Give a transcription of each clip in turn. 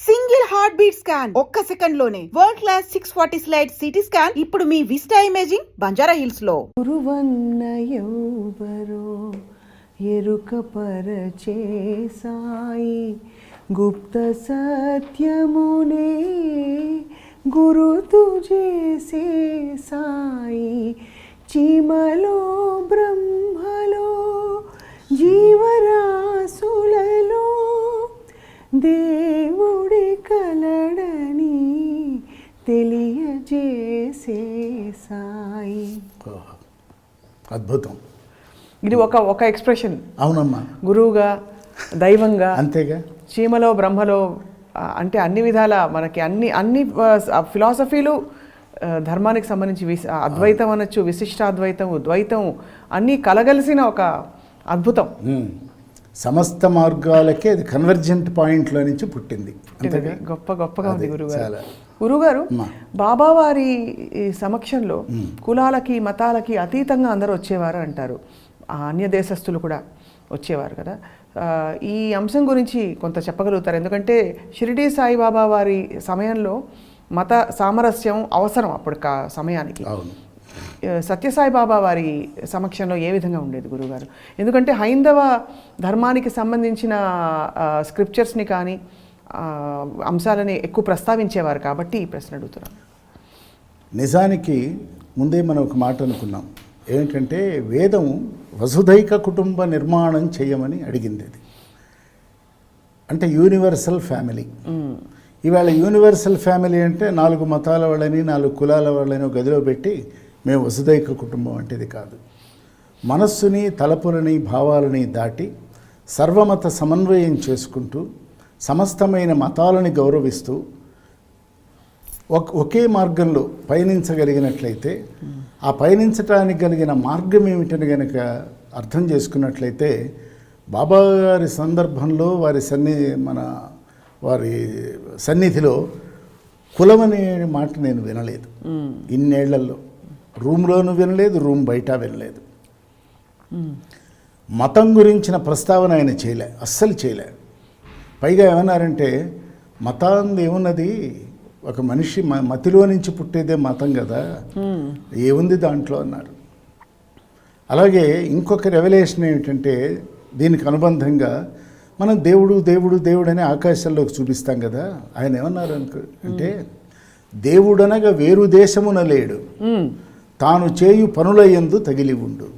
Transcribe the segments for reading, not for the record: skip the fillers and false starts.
Single heart beat scan ఒక్క second లోనే world class 640 slide CT scan ఇప్పుడు మీ vista imaging Banjara hills లో. గురువన్న ఎవరో ఎరుక పరచే సాయి గుప్త సత్యమునే గురుతు చేసే సాయి చీమలో బ్రహ్మలో జీవరాశులలో దేవుడి కలడని తెలియజేసే సాయి. అద్భుతం. ఇది ఒక ఎక్స్ప్రెషన్. అవునమ్మా. గురువుగా, దైవంగా, అంతేగా, చీమలో బ్రహ్మలో, అంటే అన్ని విధాల మనకి అన్ని ఫిలాసఫీలు ధర్మానికి సంబంధించి అద్వైతం అనొచ్చు, విశిష్టాద్వైతం, ద్వైతం అన్నీ కలగలిసిన ఒక అద్భుతం. సమస్త మార్గాలకే అది కన్వర్జెంట్ పాయింట్లో నుంచి పుట్టింది. గొప్పగా ఉంది గురుగారు. బాబా వారి సమక్షంలో కులాలకి మతాలకి అతీతంగా అందరూ వచ్చేవారు అంటారు. అన్య దేశస్తులు కూడా వచ్చేవారు కదా. ఈ అంశం గురించి కొంత చెప్పగలుగుతారు? ఎందుకంటే షిరిడీ సాయిబాబా వారి సమయంలో మత సామరస్యం అవసరం అప్పుడు సమయానికి. సత్యసాయిబాబా వారి సమక్షంలో ఏ విధంగా ఉండేది గురుగారు? ఎందుకంటే హైందవ ధర్మానికి సంబంధించిన స్క్రిప్చర్స్ని కానీ అంశాలని ఎక్కువ ప్రస్తావించేవారు కాబట్టి ఈ ప్రశ్న అడుగుతున్నాం. నిజానికి ముందే మనం ఒక మాట అనుకున్నాం, ఏంటంటే వేదం వసుధైక కుటుంబ నిర్మాణం చేయమని అడిగింది. అది అంటే యూనివర్సల్ ఫ్యామిలీ. ఇవాళ యూనివర్సల్ ఫ్యామిలీ అంటే 4 మతాల వాళ్ళని 4 కులాల వాళ్ళని గదిలో పెట్టి మేము వసుధైక కుటుంబం అంటే ఇది కాదు. మనస్సుని, తలపులని, భావాలని దాటి సర్వమత సమన్వయం చేసుకుంటూ సమస్తమైన మతాలని గౌరవిస్తూ ఒకే మార్గంలో పయనించగలిగినట్లయితే, ఆ పయనించడానికి కలిగిన మార్గం ఏమిటని కనుక అర్థం చేసుకున్నట్లయితే, బాబా గారి సందర్భంలో వారి సన్నిధిలో కులం అనే మాట నేను వినలేదు. ఇన్నేళ్లలో రూమ్లోనూ వినలేదు, రూమ్ బయట వినలేదు. మతం గురించిన ప్రస్తావన ఆయన అస్సలు చేయలే. పైగా ఏమన్నారంటే, మతం ఏమున్నది, ఒక మనిషి మతిలో నుంచి పుట్టేదే మతం కదా, ఏముంది దాంట్లో అన్నారు. అలాగే ఇంకొక రెవల్యూషన్ ఏమిటంటే, దీనికి అనుబంధంగా మనం దేవుడు దేవుడు దేవుడు అని ఆకాశంలోకి చూపిస్తాం కదా. ఆయన ఏమన్నారు అంటే, దేవుడనగా వేరు దేశమున లేడు, తాను చేయు పనులయందు తగిలి ఉండు.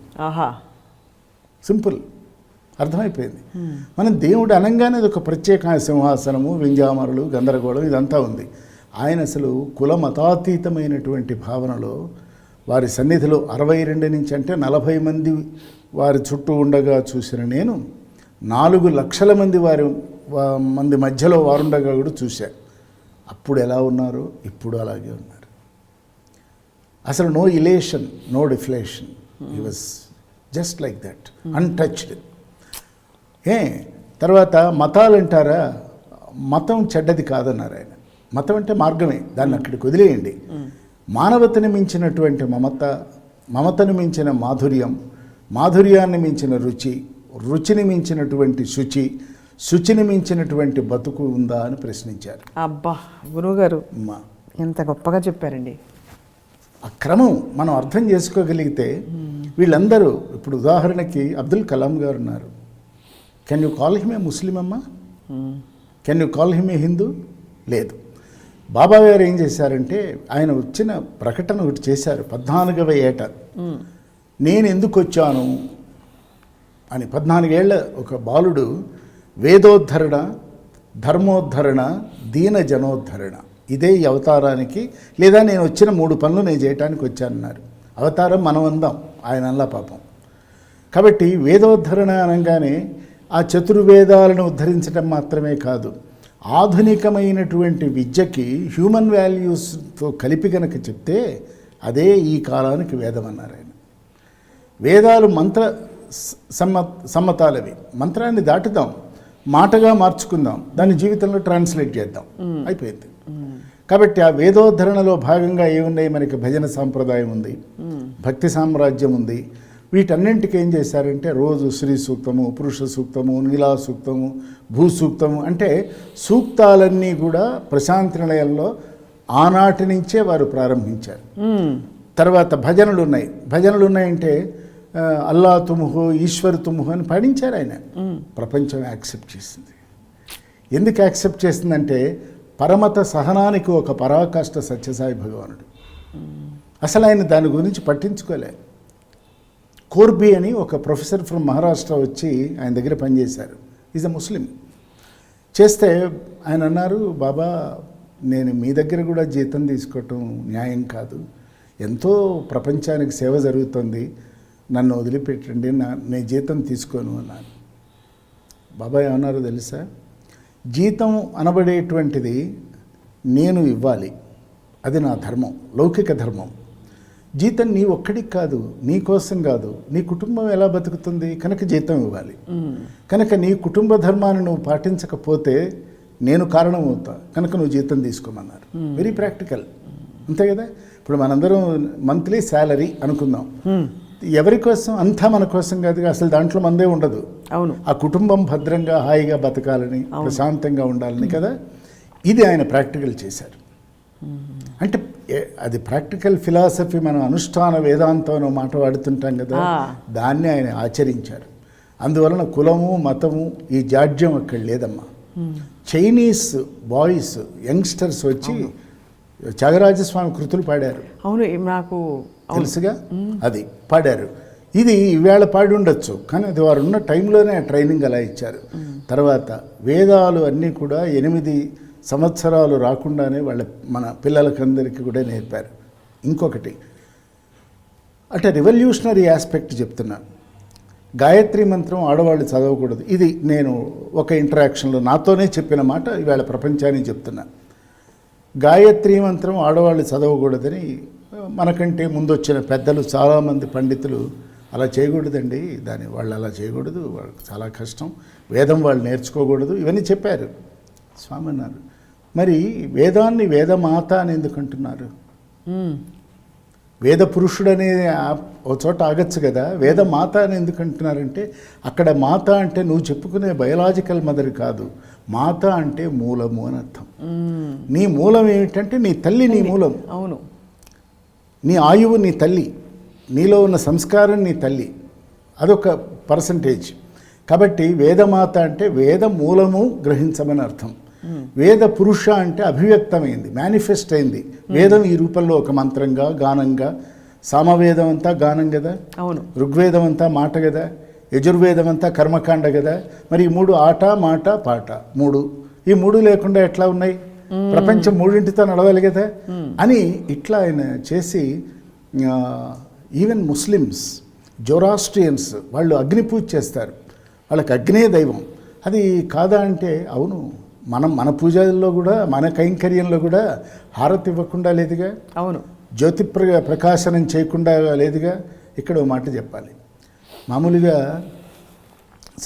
సింపుల్, అర్థమైపోయింది. మనం దేవుడు అనగానే అది ఒక ప్రత్యేక సింహాసనము, వింజామరులు, గందరగోళం ఇదంతా ఉంది. ఆయన అసలు కుల మతాతీతమైనటువంటి భావనలో వారి సన్నిధిలో 62 నుంచి అంటే 40 మంది వారి చుట్టూ ఉండగా చూసిన నేను 4 లక్షల మంది మధ్యలో వారుండగా కూడా చూశా. అప్పుడు ఎలా ఉన్నారు, ఇప్పుడు అలాగే ఉన్నారు. అసలు no elation, no deflation. He was just like that, untouched. తర్వాత మతాలు అంటారా, మతం చెడ్డది కాదన్నారు ఆయన. మతం అంటే మార్గమే, దాన్ని అక్కడికి వదిలేయండి. మానవతని మించినటువంటి మమతను మించిన మాధుర్యం, మాధుర్యాన్ని మించిన రుచి, రుచిని మించినటువంటి శుచిని మించినటువంటి బతుకు ఉందా అని ప్రశ్నించారు. అబ్బా గురువుగారు ఎంత గొప్పగా చెప్పారండి. ఆ క్రమం మనం అర్థం చేసుకోగలిగితే వీళ్ళందరూ, ఇప్పుడు ఉదాహరణకి అబ్దుల్ కలాం గారు ఉన్నారు. Can you call him a Muslim అమ్మా? Can you call him a Hindu? లేదు. బాబా గారు ఏం చేశారంటే, ఆయన వచ్చిన ప్రకటన ఒకటి చేశారు 14వ ఏట. నేను ఎందుకు వచ్చాను అని 14 ఏళ్ల ఒక బాలుడు వేదోద్ధరణ, ధర్మోద్ధరణ, దీన జనోద్ధరణ, ఇదే ఈ అవతారానికి, లేదా నేను వచ్చిన 3 పనులు నేను చేయటానికి వచ్చానన్నారు. అవతారం మనం అందాం, ఆయన అల్లా పాపం. కాబట్టి వేదోద్ధరణ అనగానే ఆ చతుర్వేదాలను ఉద్ధరించడం మాత్రమే కాదు, ఆధునికమైనటువంటి విద్యకి హ్యూమన్ వాల్యూస్తో కలిపి కనుక చెప్తే అదే ఈ కాలానికి వేదం అన్నారు ఆయన. వేదాలు మంత్ర సమ్మతాలవి, మంత్రాన్ని దాటుదాం, మాటగా మార్చుకుందాం, దాన్ని జీవితంలో ట్రాన్స్లేట్ చేద్దాం, అయిపోయింది. కాబట్టి ఆ వేదోద్ధరణలో భాగంగా ఏమున్నాయి, మనకి భజన సాంప్రదాయం ఉంది, భక్తి సామ్రాజ్యం ఉంది, వీటన్నింటికి ఏం చేశారంటే రోజు శ్రీ సూక్తము, పురుష సూక్తము, నీలా సూక్తము, భూ సూక్తము, అంటే సూక్తాలన్నీ కూడా ప్రశాంతి నిలయంలో ఆనాటి నుంచే వారు ప్రారంభించారు. తర్వాత భజనలు ఉన్నాయంటే అల్లా తుముహో ఈశ్వర్ తుముహో అని పాడించారు ఆయన. ప్రపంచం యాక్సెప్ట్ చేసింది. ఎందుకు యాక్సెప్ట్ చేసిందంటే పరమత సహనానికి ఒక పరాకాష్ట సత్యసాయి భగవానుడు. అసలు ఆయన దాని గురించి పట్టించుకోలే. కోర్బీ అని ఒక ప్రొఫెసర్ ఫ్రమ్ మహారాష్ట్ర వచ్చి ఆయన దగ్గర పనిచేశారు. ఈజ్ అ ముస్లిం. చేస్తే ఆయన అన్నారు, బాబా నేను మీ దగ్గర కూడా జీతం తీసుకోవటం న్యాయం కాదు, ఎంతో ప్రపంచానికి సేవ జరుగుతుంది, నన్ను వదిలిపెట్టండి, నేను జీతం తీసుకోను అన్నాను. బాబా ఏమన్నారో తెలుసా, జీతం అనబడేటువంటిది నేను ఇవ్వాలి, అది నా ధర్మం, లౌకిక ధర్మం. జీతం నీ ఒక్కడికి కాదు, నీ కోసం కాదు, నీ కుటుంబం ఎలా బతుకుతుంది కనుక జీతం ఇవ్వాలి. కనుక నీ కుటుంబ ధర్మాన్ని నువ్వు పాటించకపోతే నేను కారణం అవుతా, కనుక నువ్వు జీతం తీసుకోమన్నారు. వెరీ ప్రాక్టికల్, అంతే కదా. ఇప్పుడు మనందరం మంత్లీ శాలరీ అనుకుందాం, ఎవరి కోసం? అంతా మన కోసం కాదు, అసలు దాంట్లో మందే ఉండదు. అవును, ఆ కుటుంబం భద్రంగా హాయిగా బతకాలని, ప్రశాంతంగా ఉండాలని కదా. ఇది ఆయన ప్రాక్టికల్ చేశారు. అంటే అది ప్రాక్టికల్ ఫిలాసఫీ, మనం అనుష్ఠాన వేదాంతం అనే మాట వాడుతుంటాం కదా, దాన్ని ఆయన ఆచరించారు. అందువలన కులము మతము ఈ జాడ్యం అక్కడ లేదమ్మా. చైనీస్ బాయ్స్ యంగ్స్టర్స్ వచ్చి త్యాగరాజస్వామి కృతులు పాడారు. అవును, నాకు తెలుసుగా, అది పాడారు. ఇది ఈవేళ పాడి ఉండొచ్చు, కానీ అది వారు ఉన్న టైంలోనే ట్రైనింగ్ అలా ఇచ్చారు. తర్వాత వేదాలు అన్నీ కూడా 8 సంవత్సరాలు రాకుండానే మన పిల్లలకందరికీ కూడా నేర్పారు. ఇంకొకటి అంటే రివల్యూషనరీ ఆస్పెక్ట్ చెప్తున్నాను. గాయత్రి మంత్రం ఆడవాళ్ళు చదవకూడదు. ఇది నేను ఒక ఇంటరాక్షన్లో నాతోనే చెప్పిన మాట, ఈవేళ ప్రపంచానికి చెప్తున్నా. గాయత్రి మంత్రం ఆడవాళ్ళు చదవకూడదని మనకంటే ముందు వచ్చిన పెద్దలు చాలామంది పండితులు అలా చేయకూడదండి, వాళ్ళు అలా చేయకూడదు, వాళ్ళకి చాలా కష్టం, వేదం వాళ్ళు నేర్చుకోకూడదు, ఇవన్నీ చెప్పారు. స్వామి అన్నారు, మరి వేదాన్ని వేదమాత అని ఎందుకు అంటున్నారు? వేద పురుషుడనే ఒక చోట ఆగచ్చు కదా, వేదమాత అని ఎందుకు అంటున్నారంటే అక్కడ మాత అంటే నువ్వు చెప్పుకునే బయలాజికల్ మదర్ కాదు, మాత అంటే మూలము అని అర్థం. నీ మూలం ఏమిటంటే నీ తల్లి, నీ మూలం. అవును, నీ ఆయువు నీ తల్లి, నీలో ఉన్న సంస్కారం నీ తల్లి, అదొక పర్సంటేజ్. కాబట్టి వేదమాత అంటే వేద మూలము గ్రహించమని అర్థం. వేద పురుష అంటే అభివ్యక్తమైంది, మేనిఫెస్ట్ అయింది. వేదం ఈ రూపంలో ఒక మంత్రంగా, గానంగా, సామవేదం అంతా గానం కదా, అవును, ఋగ్వేదం అంతా మాట కదా, యజుర్వేదం అంతా కర్మకాండ కదా. మరి ఈ 3 ఆట మాట పాట 3, ఈ 3 లేకుండా ఎట్లా ఉన్నాయి? ప్రపంచం 3ంటితో నడవాలి కదా అని ఇట్లా ఆయన చేసి, ఈవెన్ ముస్లిమ్స్, జోరాస్ట్రియన్స్ వాళ్ళు అగ్ని పూజ చేస్తారు, వాళ్ళకి అగ్నే దైవం. అది కాదా అంటే అవును, మన పూజల్లో కూడా, మన కైంకర్యంలో కూడా హారతి ఇవ్వకుండా లేదుగా, అవును, జ్యోతి ప్రకాశనం చేయకుండా లేదుగా. ఇక్కడ ఓ మాట చెప్పాలి, మామూలుగా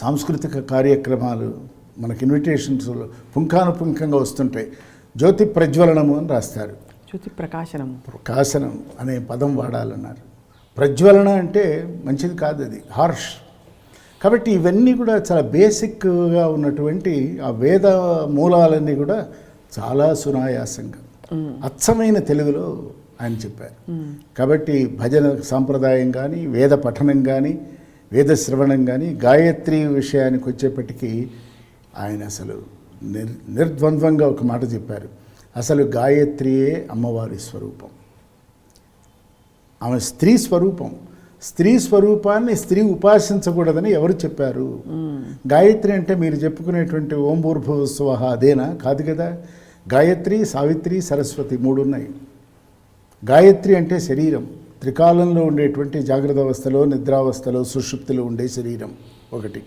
సాంస్కృతిక కార్యక్రమాలు మనకి ఇన్విటేషన్స్ పుంఖానుపుంఖంగా వస్తుంటాయి. జ్యోతి ప్రజ్వలనము అని రాస్తారు, జ్యోతి ప్రకాశనం అనే పదం వాడాలన్నారు. ప్రజ్వలన అంటే మంచిది కాదు, అది హార్ష్. కాబట్టి ఇవన్నీ కూడా చాలా బేసిక్గా ఉన్నటువంటి ఆ వేద మూలాలన్నీ కూడా చాలా సునాయాసంగా అచ్చమైన తెలుగులో ఆయన చెప్పారు. కాబట్టి భజన సాంప్రదాయం కానీ, వేద పఠనం కానీ, వేద శ్రవణం కానీ, గాయత్రి విషయానికి వచ్చేప్పటికీ ఆయన అసలు నిర్ద్వంద్వంగా ఒక మాట చెప్పారు, అసలు గాయత్రియే అమ్మవారి స్వరూపం, ఆమె స్త్రీ స్వరూపం. స్త్రీ స్వరూపాన్ని స్త్రీ ఉపాసించకూడదని ఎవరు చెప్పారు? గాయత్రి అంటే మీరు చెప్పుకునేటువంటి ఓం భూర్భువః స్వః అదేనా? కాదు కదా. గాయత్రి, సావిత్రి, సరస్వతి 3 ఉన్నాయి. గాయత్రి అంటే శరీరం, త్రికాలంలో ఉండేటువంటి జాగ్రత్త అవస్థలో, నిద్రావస్థలో, సుషుప్తిలో ఉండే శరీరం ఒకటి.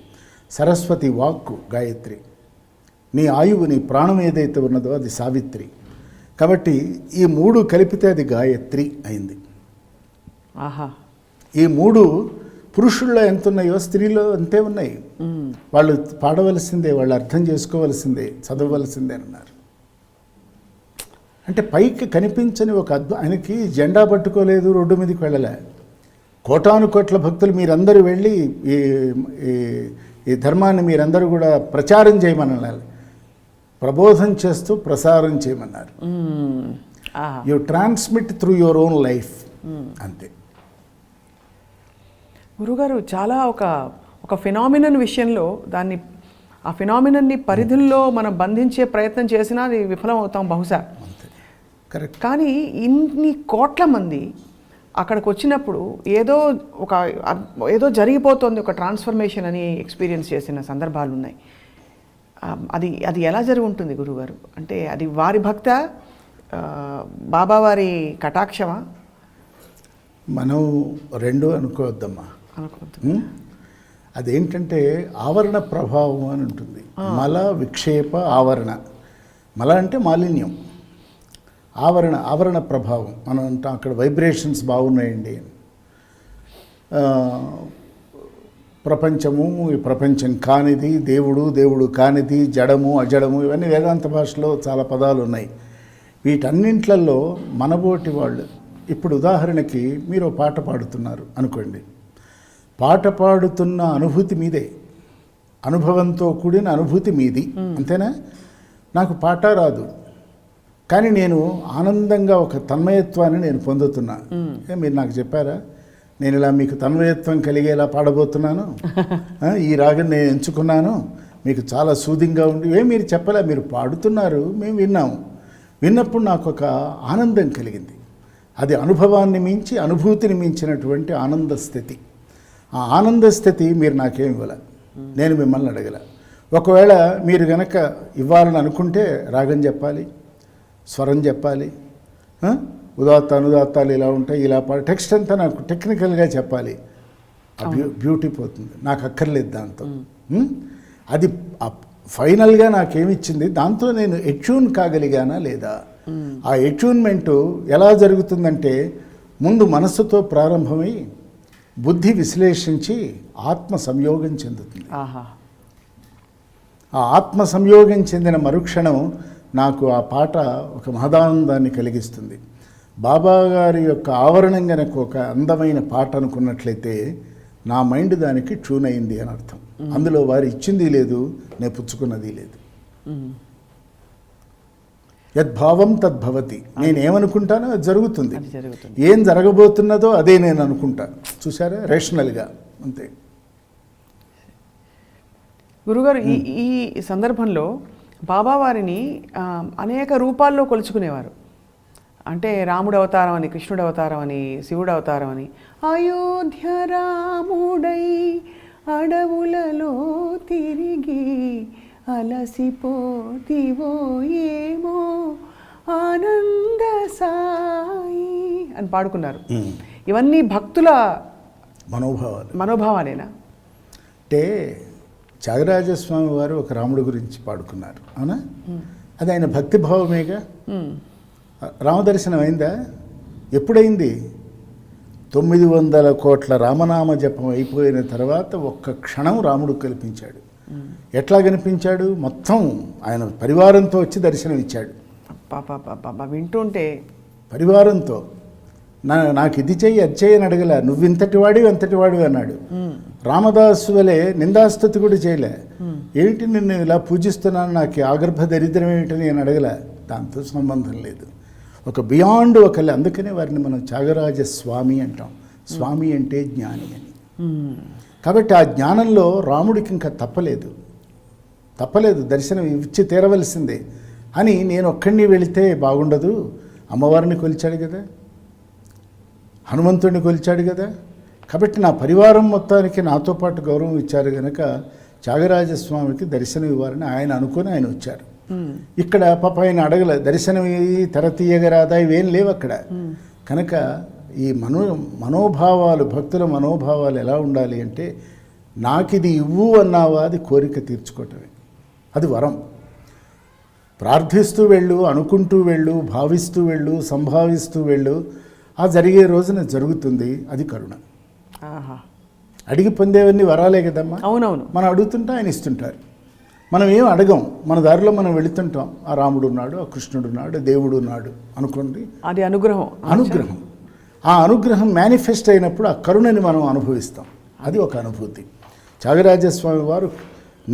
సరస్వతి వాక్కు గాయత్రి, నీ ఆయువు, నీ ప్రాణం ఏదైతే ఉన్నదో అది సావిత్రి. కాబట్టి ఈ 3 కలిపితే అది గాయత్రి అయింది. ఆహా, ఈ 3 పురుషుల్లో ఎంత ఉన్నాయో స్త్రీలో అంతే ఉన్నాయి. వాళ్ళు పాడవలసిందే, వాళ్ళు అర్థం చేసుకోవలసిందే, చదవవలసిందే అన్నారు. అంటే పైకి కనిపించని ఒక ఆయనకి జెండా పట్టుకోలేదు, రోడ్డు మీదకి వెళ్ళలే, కోటాను కోట్ల భక్తులు మీరందరూ వెళ్ళి ఈ ధర్మాన్ని మీరందరూ కూడా ప్రచారం చేయమన్నారు, ప్రబోధం చేస్తూ ప్రసారం చేయమన్నారు. You transmit through your own life, అంతే. గురుగారు చాలా ఒక ఫినామినన్ విషయంలో ఆ ఫినామినన్ని పరిధుల్లో మనం బంధించే ప్రయత్నం చేసినా అది విఫలం అవుతాం బహుశా. కరెక్ట్. కానీ ఇన్ని కోట్ల మంది అక్కడికి వచ్చినప్పుడు ఏదో జరిగిపోతుంది, ఒక ట్రాన్స్ఫర్మేషన్ అని ఎక్స్పీరియన్స్ చేసిన సందర్భాలు ఉన్నాయి. అది ఎలా జరిగి ఉంటుంది గురుగారు? అంటే అది వారి భక్త, బాబావారి కటాక్షమా? మనం రెండు అనుకోవద్దమ్మా. అనుకోవద్దు. అదేంటంటే ఆవరణ ప్రభావం అని ఉంటుంది. మల విక్షేప ఆవరణ. మల అంటే మాలిన్యం, ఆవరణ ప్రభావం. మనం అంటాం అక్కడ వైబ్రేషన్స్ బాగున్నాయండి. ప్రపంచము, ఈ ప్రపంచం కానిది, దేవుడు కానిది, జడము అజడము, ఇవన్నీ వేదాంత భాషలో చాలా పదాలు ఉన్నాయి. వీటన్నింట్లలో మనబోటి వాళ్ళు, ఇప్పుడు ఉదాహరణకి మీరు పాట పాడుతున్నారు అనుకోండి, పాట పాడుతున్న అనుభూతి మీదే, అనుభవంతో కూడిన అనుభూతి మీది, అంతేనా? నాకు పాట రాదు, కానీ నేను ఆనందంగా ఒక తన్మయత్వాన్ని నేను పొందుతున్నా. మీరు నాకు చెప్పారా నేను ఇలా మీకు తన్మయత్వం కలిగేలా పాడబోతున్నాను, ఈ రాగం నేను ఎంచుకున్నాను, మీకు చాలా సూదింగ్గా ఉండి, మీరు చెప్పలే, మీరు పాడుతున్నారు, మేము విన్నాము. విన్నప్పుడు నాకు ఒక ఆనందం కలిగింది. అది అనుభవాన్ని మించి, అనుభూతిని మించినటువంటి ఆనంద స్థితి. ఆ ఆనంద స్థితి మీరు నాకేం ఇవ్వాల, నేను మిమ్మల్ని అడగల. ఒకవేళ మీరు గనక ఇవ్వాలని అనుకుంటే రాగం చెప్పాలి, స్వరం చెప్పాలి, ఉదాత్త అనుదాత్తాలు ఇలా ఉంటాయి, ఇలా టెక్స్ట్ అంతా నాకు టెక్నికల్గా చెప్పాలి. బ్యూటీ పోతుంది, నాకు అక్కర్లేదు దాంతో. అది ఫైనల్గా నాకేమిచ్చింది, దాంతో నేను ఎట్యూన్ కాగలిగానా లేదా? ఆ ఎట్యూన్మెంటు ఎలా జరుగుతుందంటే ముందు మనస్సుతో ప్రారంభమై బుద్ధి విశ్లేషించి ఆత్మ సంయోగం చెందుతుంది. ఆ ఆత్మ సంయోగం చెందిన మరుక్షణం నాకు ఆ పాట ఒక మహదానందాన్ని కలిగిస్తుంది. బాబా గారి యొక్క ఆవరణం కనుక ఒక అందమైన పాట అనుకున్నట్లయితే నా మైండ్ దానికి ట్యూన్ అయింది అని అర్థం. అందులో వారు ఇచ్చింది లేదు, నేను పుచ్చుకున్నది లేదు. యద్భావం తద్భవతి. నేనేమనుకుంటానో అది జరుగుతుంది. ఏం జరగబోతున్నదో అదే నేను అనుకుంటా. చూసారా, రేషనల్గా, అంతే. గురుగారు, ఈ సందర్భంలో బాబావారిని అనేక రూపాల్లో కొలుచుకునేవారు. అంటే రాముడు అవతారం అని, కృష్ణుడు అవతారం అని, శివుడు అవతారం అని. అయోధ్య రాముడై అడవులలో తిరిగి అలసిపోతివో ఏమో ఆనంద సాయి అని పాడుకున్నారు. ఇవన్నీ భక్తుల మనోభావాలేనా? అంటే త్యాగరాజస్వామి వారు ఒక రాముడి గురించి పాడుకున్నారు, అవునా? అది ఆయన భక్తిభావమేగా. రామదర్శనం అయిందా? ఎప్పుడైంది? 900 కోట్ల రామనామ జపం అయిపోయిన తర్వాత ఒక్క క్షణం రాముడు కల్పించాడు. ఎట్లా కనిపించాడు? మొత్తం ఆయన పరివారంతో వచ్చి దర్శనం ఇచ్చాడు. వింటుంటే పరివారంతో నాకు ఇది చెయ్యి అది చెయ్యి అని అడగల, నువ్వు ఇంతటి వాడివి అంతటి వాడివి అన్నాడు. రామదాసు వలె నిందాస్తుతి కూడా చేయలే. ఏమిటి నిన్ను ఇలా పూజిస్తున్నాను, నాకు ఆగర్భ దరిద్రం ఏమిటని నేను అడగల. దాంతో సంబంధం లేదు. ఒక బియాండ్ ఒకళ్ళు. అందుకనే వారిని మనం త్యాగరాజ స్వామి అంటాం. స్వామి అంటే జ్ఞాని అని. కాబట్టి ఆ జ్ఞానంలో రాముడికి ఇంకా తప్పలేదు దర్శనం ఇచ్చి తీరవలసిందే అని. నేను ఒక్కడిని వెళితే బాగుండదు, అమ్మవారిని కొలిచాడు కదా, హనుమంతుడిని కొలిచాడు కదా. కాబట్టి నా పరివారం మొత్తానికి నాతో పాటు గౌరవం ఇచ్చారు కనుక త్యాగరాజస్వామికి దర్శనం ఇవ్వాలని ఆయన అనుకుని ఆయన వచ్చారు. ఇక్కడ పాప ఆయన అడగల, దర్శనం తెర తీయగరాదా, ఇవేం లేవు అక్కడ. కనుక ఈ మనోభావాలు, భక్తుల మనోభావాలు ఎలా ఉండాలి అంటే, నాకిది ఇవ్వు అన్నావా, అది కోరిక తీర్చుకోవటమే, అది వరం. ప్రార్థిస్తూ వెళ్ళు, అనుకుంటూ వెళ్ళు, భావిస్తూ వెళ్ళు, సంభావిస్తూ వెళ్ళు, ఆ జరిగే రోజున జరుగుతుంది. అది కరుణ. అడిగి పొందేవన్నీ వరాలే కదమ్మా. అవునవును. మనం అడుగుతుంటే ఆయన ఇస్తుంటారు. మనం ఏం అడగం, మన దారిలో మనం వెళుతుంటాం. ఆ రాముడు ఉన్నాడు, ఆ కృష్ణుడు ఉన్నాడు, దేవుడు ఉన్నాడు అనుకోండి, అది అనుగ్రహం. ఆ అనుగ్రహం మేనిఫెస్ట్ అయినప్పుడు ఆ కరుణని మనం అనుభవిస్తాం. అది ఒక అనుభూతి. త్యాగరాజస్వామి వారు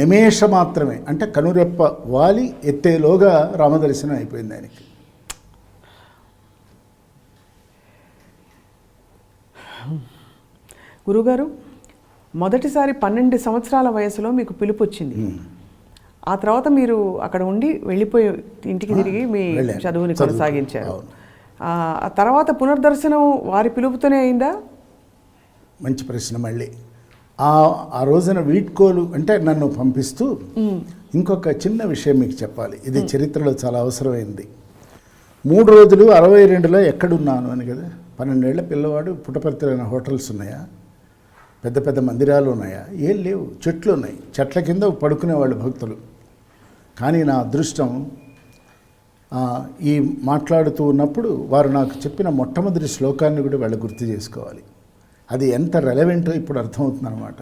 నిమేష మాత్రమే, అంటే కనురెప్ప వాలి ఎత్తేలోగా రామదర్శనం అయిపోయింది ఆయనకి. గురుగారు, మొదటిసారి 12 సంవత్సరాల వయసులో మీకు పిలుపు వచ్చింది. ఆ తర్వాత మీరు అక్కడ ఉండి వెళ్ళిపోయి ఇంటికి తిరిగి మీ చదువుని కొనసాగించారు. ఆ తర్వాత పునర్దర్శనం వారి పిలుపుతోనే అయిందా? మంచి ప్రశ్న. మళ్ళీ ఆ రోజున వీడ్కోలు అంటే నన్ను పంపిస్తూ ఇంకొక చిన్న విషయం మీకు చెప్పాలి. ఇది చరిత్రలో చాలా అవసరమైంది. 3 రోజులు 62లో ఎక్కడున్నాను అని కదా. 12 ఏళ్ల పిల్లవాడు. పుట్టపర్తిలో హోటల్స్ ఉన్నాయా? పెద్ద పెద్ద మందిరాలు ఉన్నాయా? ఏం లేవు. చెట్లు ఉన్నాయి. చెట్ల కింద పడుకునేవాళ్ళు భక్తులు. కానీ నా అదృష్టం, ఈ మాట్లాడుతూ ఉన్నప్పుడు వారు నాకు చెప్పిన మొట్టమొదటి శ్లోకాన్ని కూడా వాళ్ళు గుర్తు చేసుకోవాలి. అది ఎంత రెలవెంటో ఇప్పుడు అర్థమవుతుందన్నమాట.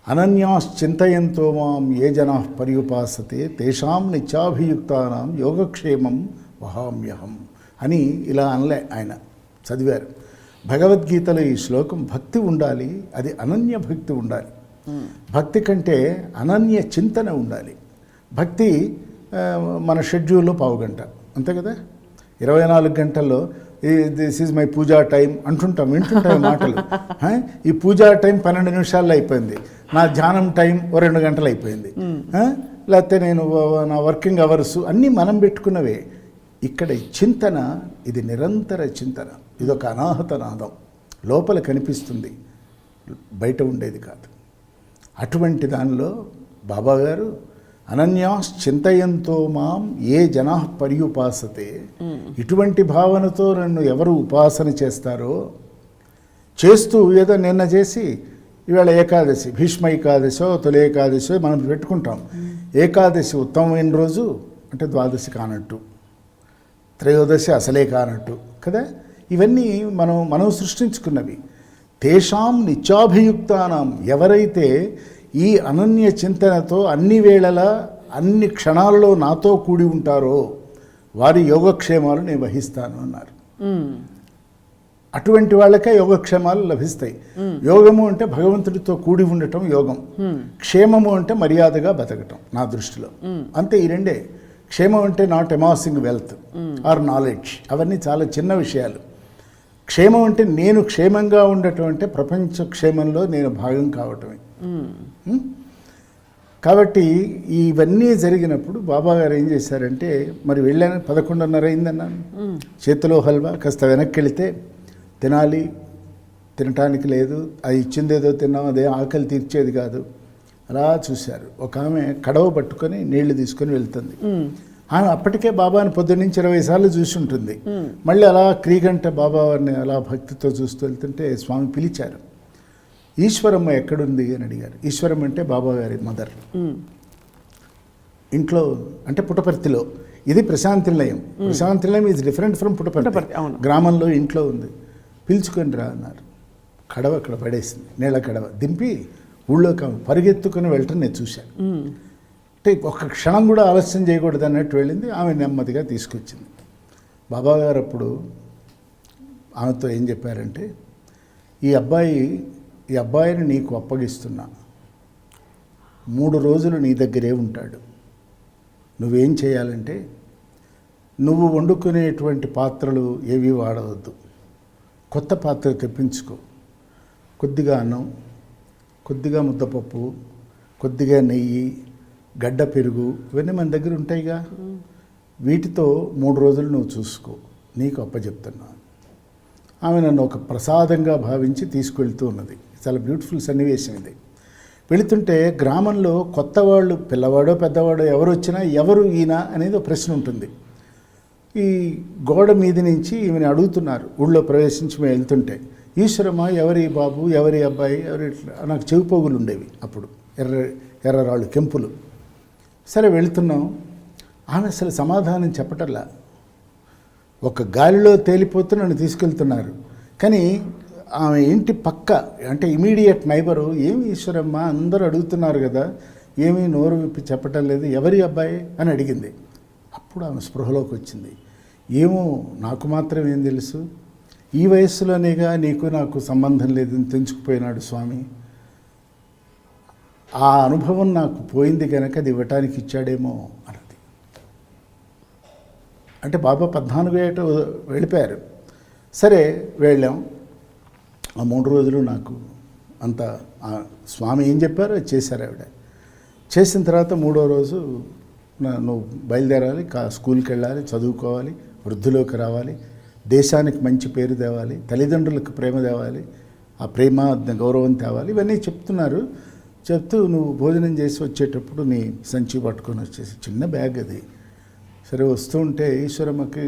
అనన్యాశ్చింతయంతో మాం ఏ జనా పర్యుపాసతే తేషాం నిత్యాభియుక్తానాం యోగక్షేమం వహామ్యహం అని ఇలా అనలే ఆయన, చదివారు. భగవద్గీతలో ఈ శ్లోకం భక్తి ఉండాలి, అది అనన్య భక్తి ఉండాలి. భక్తి కంటే అనన్య చింతన ఉండాలి. భక్తి మన షెడ్యూల్లో 1/2 గంట అంతే కదా. 24 గంటల్లో this is my puja time అంటుంటాం, వింటుంటాం మాటలు. ఈ పూజా టైం 12 నిమిషాల్లో అయిపోయింది. నా ధ్యానం టైం 2 గంటలు అయిపోయింది. లేకపోతే నేను నా వర్కింగ్ అవర్స్ అన్నీ మనం పెట్టుకున్నవే. ఇక్కడ చింతన, ఇది నిరంతర చింతన. ఇదొక అనాహత నాదం, లోపల కనిపిస్తుంది, బయట ఉండేది కాదు. అటువంటి దానిలో బాబాగారు అనన్యాశ్చింతయంతో మాం ఏ జనా పర్యుపాసతే, ఇటువంటి భావనతో నన్ను ఎవరు ఉపాసన చేస్తారో, చేస్తూ ఏదో నిన్న చేసి ఇవాళ ఏకాదశి, భీష్మ ఏకాదశో తొలి ఏకాదశో మనం పెట్టుకుంటాం. ఏకాదశి ఉత్తమమైన రోజు అంటే ద్వాదశి కానట్టు, త్రయోదశి అసలే కానట్టు కదా. ఇవన్నీ మనం సృష్టించుకున్నవి. తేషాం నిత్యాభియుక్తానాం, ఎవరైతే ఈ అనన్య చింతనతో అన్ని వేళలా అన్ని క్షణాలలో నాతో కూడి ఉంటారో వారి యోగక్షేమాలు నేను వహిస్తాను అన్నారు. అటువంటి వాళ్ళకే యోగక్షేమాలు లభిస్తాయి. యోగము అంటే భగవంతుడితో కూడి ఉండటం యోగం. క్షేమము అంటే మర్యాదగా బతకటం నా దృష్టిలో. అంతే, ఈ రెండే. క్షేమం అంటే నాట్ ఎమాసింగ్ వెల్త్ ఆర్ నాలెడ్జ్, అవన్నీ చాలా చిన్న విషయాలు. క్షేమం అంటే నేను క్షేమంగా ఉండటం, అంటే ప్రపంచ క్షేమంలో నేను భాగం కావటమే. కాబట్టి ఇవన్నీ జరిగినప్పుడు బాబా గారు ఏం చేశారంటే, మరి వెళ్ళాను 11:30 అయిందన్నాను. చేతిలో హల్వా, కాస్త వెనక్కి వెళితే తినాలి, తినటానికి లేదు, అది ఇచ్చిందేదో తిన్నాం, అదే ఆకలి తీర్చేది కాదు. అలా చూశారు. ఒక ఆమె కడవ పట్టుకొని నీళ్లు తీసుకొని వెళ్తుంది. ఆమె అప్పటికే బాబాని పొద్దున్నుంచి 20 సార్లు చూసి ఉంటుంది. మళ్ళీ అలా క్రీగంట బాబావారిని అలా భక్తితో చూస్తూ వెళ్తుంటే స్వామి పిలిచారు. ఈశ్వరమ్మ ఎక్కడుంది అని అడిగారు. ఈశ్వరమ్మ అంటే బాబా గారి మదర్. ఇంట్లో అంటే పుట్టపర్తిలో. ఇది ప్రశాంతి నిలయం. ప్రశాంతి నిలయం ఈజ్ డిఫరెంట్ ఫ్రమ్ పుట్టపర్తి. గ్రామంలో ఇంట్లో ఉంది. పిలుచుకొని రా అన్నారు. కడవ అక్కడ పడేసింది, నీళ్ళ కడవ దింపి ఊళ్ళోకి పరిగెత్తుకుని వెళ్ళటం నేను చూశాను. అంటే ఒక్క క్షణం కూడా ఆలస్యం చేయకూడదు అన్నట్టు వెళ్ళింది. ఆమె నెమ్మదిగా తీసుకొచ్చింది. బాబాగారు అప్పుడు ఆమెతో ఏం చెప్పారంటే, ఈ అబ్బాయిని నీకు అప్పగిస్తున్నా, 3 రోజులు నీ దగ్గరే ఉంటాడు. నువ్వేం చేయాలంటే, నువ్వు వండుకునేటువంటి పాత్రలు ఏవి వాడవద్దు, కొత్త పాత్ర తెప్పించుకో. కొద్దిగా అన్నం, కొద్దిగా ముద్దపప్పు, కొద్దిగా నెయ్యి, గడ్డ పెరుగు, ఇవన్నీ మన దగ్గర ఉంటాయిగా. వీటితో 3 రోజులు నువ్వు చూసుకో, నీకు అప్పచెప్తున్నా. ఆమె నన్ను ఒక ప్రసాదంగా భావించి తీసుకువెళ్తూ ఉన్నది. చాలా బ్యూటిఫుల్ సన్నివేశం ఇది. వెళుతుంటే గ్రామంలో కొత్త వాళ్ళు, పిల్లవాడో పెద్దవాడో ఎవరు వచ్చినా ఎవరు ఈయన అనేది ఒక ప్రశ్న ఉంటుంది. ఈ గోడ మీద నుంచి ఈమెను అడుగుతున్నారు. ఊళ్ళో ప్రవేశించి మేము వెళ్తుంటే, ఈశ్వరమ్మ ఎవరి బాబు, ఎవరి అబ్బాయి, ఎవరి, నాకు చెవిపోగులు ఉండేవి అప్పుడు, ఎర్రరాళ్ళు కెంపులు. సరే వెళుతున్నాం. ఆమె అసలు సమాధానం చెప్పటల్లా. ఒక గాలిలో తేలిపోతూ నన్ను తీసుకెళ్తున్నారు. కానీ ఆమె ఇంటి పక్క అంటే ఇమీడియట్ నైబరు, ఏమి ఈశ్వరమ్మ అందరూ అడుగుతున్నారు కదా, ఏమీ నోరు విప్పి చెప్పటం లేదు, ఎవరి అబ్బాయి అని అడిగింది. అప్పుడు ఆమె స్పృహలోకి వచ్చింది. ఏమో నాకు మాత్రం ఏం తెలుసు, ఈ వయస్సులోనేగా నీకు నాకు సంబంధం లేదని తెంచుకుపోయినాడు స్వామి. ఆ అనుభవం నాకు పోయింది కనుక అది ఇవ్వటానికి ఇచ్చాడేమో అన్నది. అంటే బాబా 14 ఏట వెళ్ళిపోయారు. సరే వెళ్ళాం. ఆ 3 రోజులు నాకు అంత స్వామి ఏం చెప్పారో అది చేశారు ఆవిడ. చేసిన తర్వాత 3వ రోజు నువ్వు బయలుదేరాలి, స్కూల్కి వెళ్ళాలి, చదువుకోవాలి, వృద్ధిలోకి రావాలి, దేశానికి మంచి పేరు తేవాలి, తల్లిదండ్రులకు ప్రేమ తేవాలి, ఆ ప్రేమ గౌరవం తేవాలి, ఇవన్నీ చెప్తున్నారు. చెప్తూ నువ్వు భోజనం చేసి వచ్చేటప్పుడు నీ సంచి పట్టుకొని వచ్చేసి, చిన్న బ్యాగ్ అది. సరే వస్తూ ఉంటే ఈశ్వరమ్మకి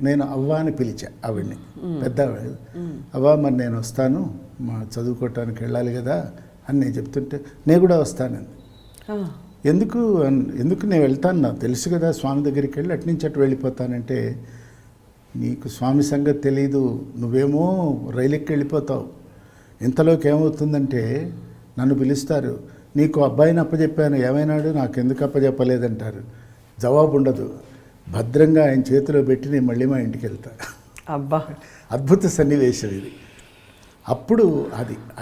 నేను అవ్వ అని పిలిచా ఆవిడ్ని, పెద్ద ఆవిడ. అవ్వ మరి నేను వస్తాను, మా చదువుకోవటానికి వెళ్ళాలి కదా అని నేను చెప్తుంటే, నేను కూడా వస్తానండి. ఎందుకు నేను వెళ్తాను, నాకు తెలుసు కదా స్వామి దగ్గరికి వెళ్ళి అటు నుంచి అటు వెళ్ళిపోతానంటే, నీకు స్వామి సంగతి తెలీదు, నువ్వేమో రైలుకి వెళ్ళిపోతావు. ఇంతలోకి ఏమవుతుందంటే నన్ను పిలుస్తారు, నీకు అబ్బాయిని అప్పచెప్పాను ఏమైనాడు, నాకు ఎందుకు అప్పచెప్పలేదంటారు. జవాబు ఉండదు. భద్రంగా ఆయన చేతిలో పెట్టి నేను మళ్ళీ మా ఇంటికి వెళ్తా. అబ్బా, అద్భుత సన్నివేశం ఇది. అప్పుడు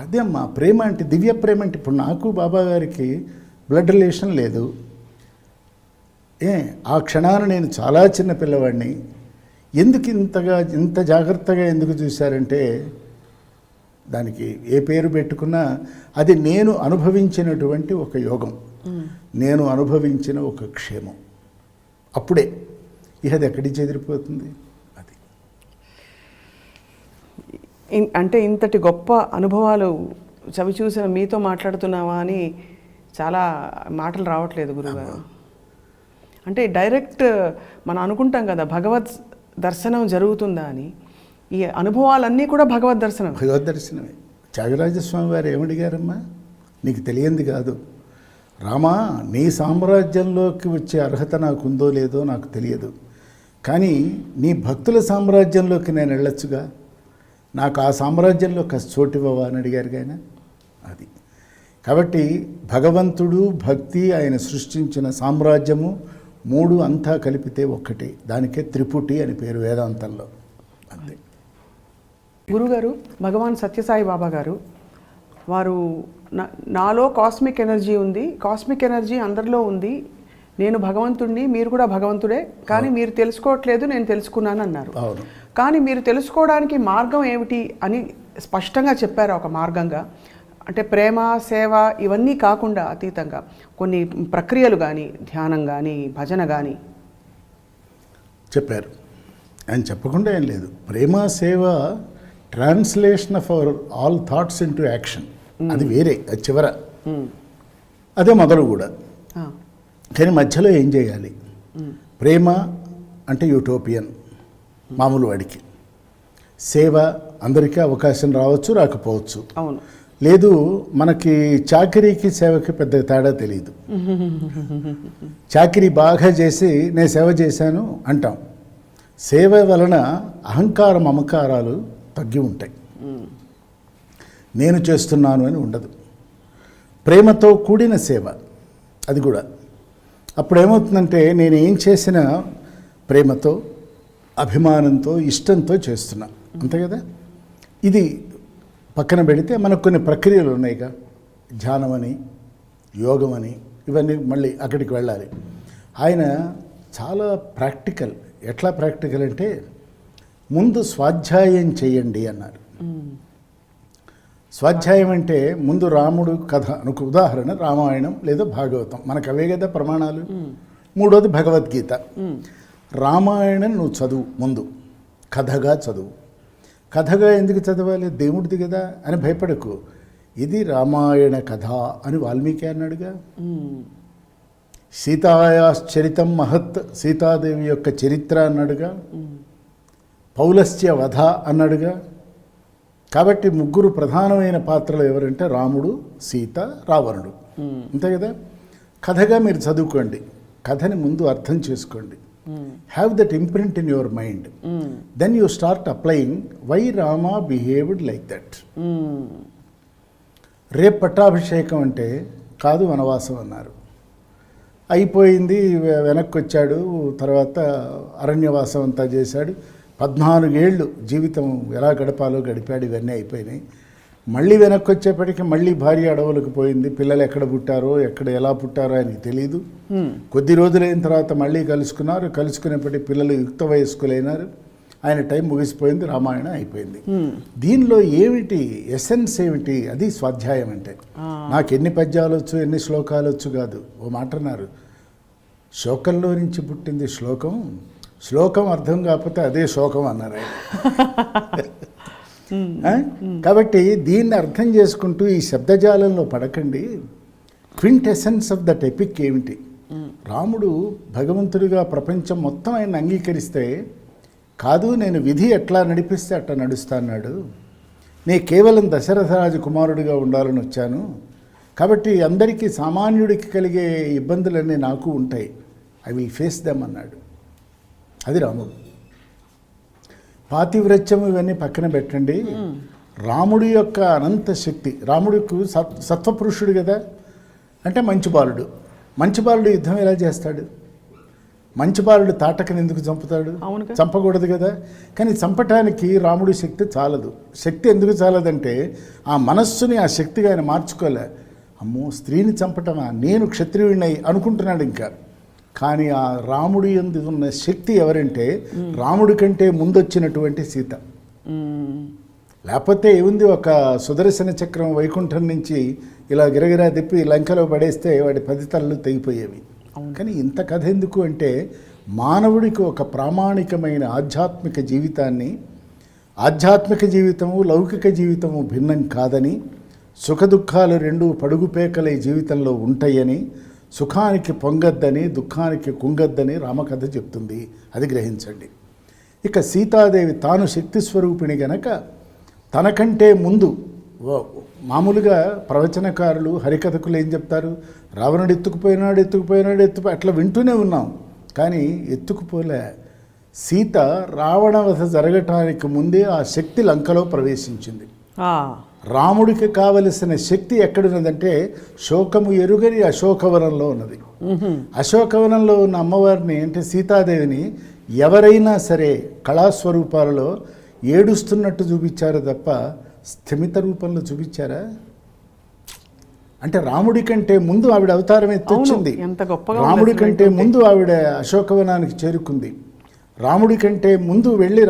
అదే అమ్మా ప్రేమ అంటే, దివ్య ప్రేమ అంటే. ఇప్పుడు నాకు బాబా గారికి బ్లడ్ రిలేషన్ లేదు. ఆ క్షణాన నేను చాలా చిన్న పిల్లవాడిని. ఎందుకు ఇంత జాగ్రత్తగా ఎందుకు చూశారంటే, దానికి ఏ పేరు పెట్టుకున్నా అది నేను అనుభవించినటువంటి ఒక యోగం, నేను అనుభవించిన ఒక క్షేమం. అప్పుడే అది ఎక్కడి చెదిరిపోతుంది. అది అంటే ఇంతటి గొప్ప అనుభవాలు చవి చూసిన మీతో మాట్లాడుతున్నావా అని చాలా మాటలు రావట్లేదు గురుగారు. అంటే డైరెక్ట్ మనం అనుకుంటాం కదా భగవత్ దర్శనం జరుగుతుందా అని. ఈ అనుభవాలన్నీ కూడా భగవద్ దర్శనమే. త్యాగరాజస్వామి వారు ఏమడిగారమ్మా, నీకు తెలియంది కాదు రామా, నీ సామ్రాజ్యంలోకి వచ్చే అర్హత నాకుందో లేదో నాకు తెలియదు, కానీ నీ భక్తుల సామ్రాజ్యంలోకి నేను వెళ్ళొచ్చుగా, నాకు ఆ సామ్రాజ్యంలో కాస్త చోటివ్వవా అని అడిగారు ఆయన. అది కాబట్టి భగవంతుడు, భక్తి, ఆయన సృష్టించిన సామ్రాజ్యము 3 అంతా కలిపితే ఒక్కటి. దానికే త్రిపుటి అని పేరు వేదాంతంలో. అంతే. గురుగారు, భగవాన్ సత్యసాయి బాబా గారు వారు నాలో కాస్మిక్ ఎనర్జీ ఉంది, కాస్మిక్ ఎనర్జీ అందరిలో ఉంది, నేను భగవంతుడిని, మీరు కూడా భగవంతుడే, కానీ మీరు తెలుసుకోవట్లేదు, నేను తెలుసుకున్నాను అన్నారు. కానీ మీరు తెలుసుకోవడానికి మార్గం ఏమిటి అని స్పష్టంగా చెప్పారు. ఒక మార్గంగా అంటే ప్రేమ, సేవ ఇవన్నీ కాకుండా అతీతంగా కొన్ని ప్రక్రియలు కానీ, ధ్యానం కానీ, భజన కానీ చెప్పారు. ఆయన చెప్పకుండా ఏం లేదు. ప్రేమ, సేవ translation of our all thoughts into action. అది వేరే, అది చివర, అదే మొదలు కూడా. కానీ మధ్యలో ఏం చేయాలి? ప్రేమ అంటే యూటోపియన్ మామూలు వాడికి, సేవ అందరికీ అవకాశం రావచ్చు, రాకపోవచ్చు. అవును. లేదు, మనకి చాకరీకి సేవకి పెద్ద తేడా తెలియదు. చాకరీ బాగా చేసి నేను సేవ చేశాను అంటాం. సేవ వలన అహంకార మమకారాలు తగ్గి ఉంటాయి. నేను చేస్తున్నాను అని ఉండదు. ప్రేమతో కూడిన సేవ అది కూడా. అప్పుడు ఏమవుతుందంటే, నేను ఏం చేసినా ప్రేమతో, అభిమానంతో, ఇష్టంతో చేస్తున్నా, అంతే కదా. ఇది పక్కన పెడితే మనకు కొన్ని ప్రక్రియలు ఉన్నాయిగా, ధ్యానం అని, యోగం అని, ఇవన్నీ మళ్ళీ అక్కడికి వెళ్ళాలి. ఆయన చాలా ప్రాక్టికల్. ఎట్లా ప్రాక్టికల్ అంటే, ముందు స్వాధ్యాయం చేయండి అన్నారు. స్వాధ్యాయం అంటే ముందు రాముడు కథ, ఒక ఉదాహరణ రామాయణం లేదా భాగవతం, మనకు అవే కదా ప్రమాణాలు. 3వది భగవద్గీత. రామాయణం నువ్వు చదువు, ముందు కథగా చదువు. కథగా ఎందుకు చదవాలి? దేవుడిది కదా అని భయపడకు. ఇది రామాయణ కథ అని వాల్మీకి అన్నాడుగా. సీతాయాశ్చరితం మహత్, సీతాదేవి యొక్క చరిత్ర అన్నాడుగా. పౌలస్య వధ అన్నాడుగా. కాబట్టి 3 ప్రధానమైన పాత్రలు ఎవరంటే రాముడు, సీత, రావణుడు, అంతే కదా. కథగా మీరు చదువుకోండి, కథని ముందు అర్థం చేసుకోండి. Have that imprint in your mind. Then you start applying why Rama behaved like that. రేపు పట్టాభిషేకం అంటే కాదు, వనవాసం అన్నారు. అయిపోయింది, వెనక్కి వచ్చాడు, తర్వాత అరణ్యవాసం అంతా చేశాడు, 14 ఏళ్ళు జీవితం ఎలా గడపాలో గడిపాడు, ఇవన్నీ అయిపోయినాయి. మళ్ళీ వెనక్కి వచ్చేప్పటికి మళ్ళీ భార్య అడవులకు పోయింది. పిల్లలు ఎక్కడ పుట్టారో ఎలా పుట్టారో ఆయనకి తెలియదు. కొద్ది రోజులైన తర్వాత మళ్ళీ కలుసుకునేప్పటికీ పిల్లలు యుక్త వయస్కులైనారు. ఆయన టైం ముగిసిపోయింది, రామాయణం అయిపోయింది. దీనిలో ఏమిటి ఎసెన్స్ ఏమిటి? అది స్వాధ్యాయం అంటే. నాకు ఎన్ని పద్యాలు వచ్చు, ఎన్ని శ్లోకాలు వచ్చు కాదు. ఓ మాట అన్నారు, శోకంలో నుంచి పుట్టింది శ్లోకం, శ్లోకం అర్థం కాకపోతే అదే శోకం అన్నారు ఆయన. కాబట్టి దీన్ని అర్థం చేసుకుంటూ ఈ శబ్దజాలంలో పడకండి. Quint essence of that epic ఏమిటి? రాముడు భగవంతుడిగా ప్రపంచం మొత్తం ఆయన అంగీకరిస్తే, కాదు నేను విధి ఎట్లా నడిపిస్తే అట్లా నడుస్తా అన్నాడు. నేను కేవలం దశరథరాజు కుమారుడిగా ఉండాలని వచ్చాను, కాబట్టి అందరికీ సామాన్యుడికి కలిగే ఇబ్బందులన్నీ నాకు ఉంటాయి, ఐ విల్ ఫేస్ దెమ్ అన్నాడు. అది రాముడు. పాతివ్రత్యం ఇవన్నీ పక్కన పెట్టండి. రాముడి యొక్క అనంత శక్తి. రాముడికి సత్వపురుషుడు కదా, అంటే మంచి బాలుడు. మంచి బాలుడు యుద్ధం ఎలా చేస్తాడు? మంచి బాలుడు తాటకని ఎందుకు చంపుతాడు? చంపకూడదు కదా. కానీ చంపటానికి రాముడి శక్తి చాలదు. శక్తి ఎందుకు చాలదంటే ఆ మనస్సుని, ఆ శక్తిగా ఆయన మార్చుకోలే. అమ్మో, స్త్రీని చంపటమా, నేను క్షత్రియుడినై అనుకుంటున్నాడు ఇంకా. కానీ ఆ రాముడి యందు ఉన్న శక్తి ఎవరంటే రాముడి కంటే ముందొచ్చినటువంటి సీత. లేకపోతే ఏముంది, ఒక సుదర్శన చక్రం వైకుంఠం నుంచి ఇలా గిరగిరా తిప్పి లంకలో పడేస్తే వాడి 10 తలలు తెగిపోయేవి. కానీ ఇంత కథ ఎందుకు అంటే మానవుడికి ఒక ప్రామాణికమైన ఆధ్యాత్మిక జీవితాన్ని, ఆధ్యాత్మిక జీవితము లౌకిక జీవితము భిన్నం కాదని, సుఖదుఖాలు రెండు పడుగుపేకలే జీవితంలో ఉంటాయని, సుఖానికి పొంగద్దని దుఃఖానికి కుంగద్దని రామకథ చెప్తుంది. అది గ్రహించండి. ఇక సీతాదేవి తాను శక్తి స్వరూపిణి గనక తనకంటే ముందు, మామూలుగా ప్రవచనకారులు హరికథకులు ఏం చెప్తారు, రావణుడు ఎత్తుకుపోయినాడు అట్లా వింటూనే ఉన్నాం. కానీ ఎత్తుకుపోలే. సీత రావణవధ జరగటానికి ముందే ఆ శక్తి లంకలో ప్రవేశించింది. రాముడికి కావలసిన శక్తి ఎక్కడున్నదంటే శోకము ఎరుగని అశోకవనంలో ఉన్నది. అశోకవనంలో ఉన్న అమ్మవారిని అంటే సీతాదేవిని ఎవరైనా సరే కళాస్వరూపాలలో ఏడుస్తున్నట్టు చూపించారు తప్ప స్థిమిత రూపంలో చూపించారా? అంటే రాముడి కంటే ముందు ఆవిడ అవతారం ఎత్తొచ్చింది. రాముడి కంటే ముందు ఆవిడ అశోకవనానికి చేరుకుంది. రాముడి కంటే ముందు వెళ్ళి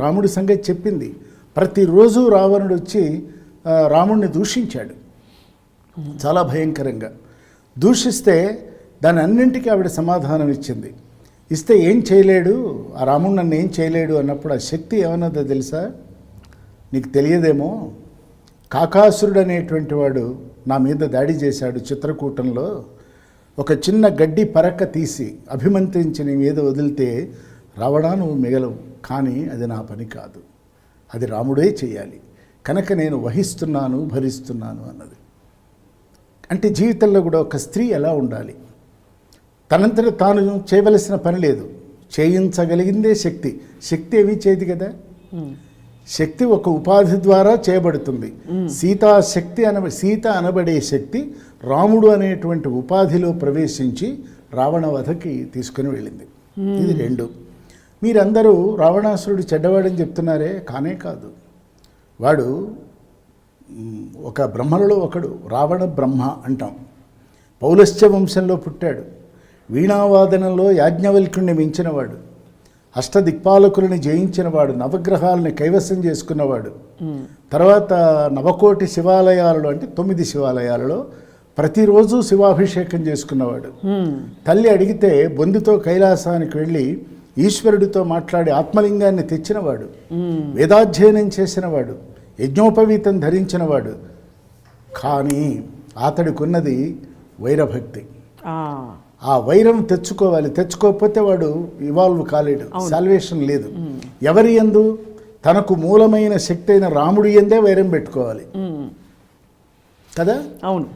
రాముడి సంగతి చెప్పింది. ప్రతిరోజు రావణుడు వచ్చి రాముడిని దూషించాడు చాలా భయంకరంగా. దూషిస్తే దాని అన్నింటికీ ఆవిడ సమాధానం ఇచ్చింది. ఇస్తే ఏం చేయలేడు ఆ రాముడు, నన్ను ఏం చేయలేడు అన్నప్పుడు ఆ శక్తి ఏమన్నదో తెలుసా? నీకు తెలియదేమో, కాకాసురుడు అనేటువంటి వాడు నా మీద దాడి చేశాడు చిత్రకూటంలో. ఒక చిన్న గడ్డి పరక తీసి అభిమంత్రించి నీ మీద వదిలితే రావణా నువ్వు మిగలవు, కానీ అది నా పని కాదు, అది రాముడే చేయాలి, కనుక నేను వహిస్తున్నాను భరిస్తున్నాను అన్నది. అంటే జీవితంలో కూడా ఒక స్త్రీ ఎలా ఉండాలి? తనంతట తాను చేయవలసిన పని లేదు, చేయించగలిగిందే శక్తి. శక్తి ఏమీ చేయదు కదా. శక్తి ఒక ఉపాధి ద్వారా చేయబడుతుంది. సీత అనబడే శక్తి రాముడు అనేటువంటి ఉపాధిలో ప్రవేశించి రావణవధకి తీసుకుని వెళ్ళింది. ఇది 2. మీరందరూ రావణాసురుడు చెడ్డవాడని చెప్తున్నారే, కానే కాదు. వాడు ఒక బ్రహ్మలలో ఒకడు, రావణ బ్రహ్మ అంటాం. పౌలస్త్య వంశంలో పుట్టాడు. వీణావాదనంలో యాజ్ఞవల్క్యుణ్ణి మించినవాడు, అష్టదిక్పాలకులని జయించినవాడు, నవగ్రహాలని కైవసం చేసుకున్నవాడు. తర్వాత 9 శివాలయాలలో అంటే 9 శివాలయాలలో ప్రతిరోజు శివాభిషేకం చేసుకున్నవాడు. తల్లి అడిగితే బొందితో కైలాసానికి వెళ్ళి ఈశ్వరుడితో మాట్లాడి ఆత్మలింగాన్ని తెచ్చినవాడు, వేదాధ్యయనం చేసినవాడు, యజ్ఞోపవీతం ధరించినవాడు. కానీ అతడికున్నది వైరభక్తి. ఆ వైరం తెచ్చుకోకపోతే వాడు ఇవాల్వ్ కాలేడు, సాల్వేషన్ లేదు. ఎవరి యందు? తనకు మూలమైన శక్తి అయిన రాముడి యందే వైరం పెట్టుకోవాలి కదా. అవును.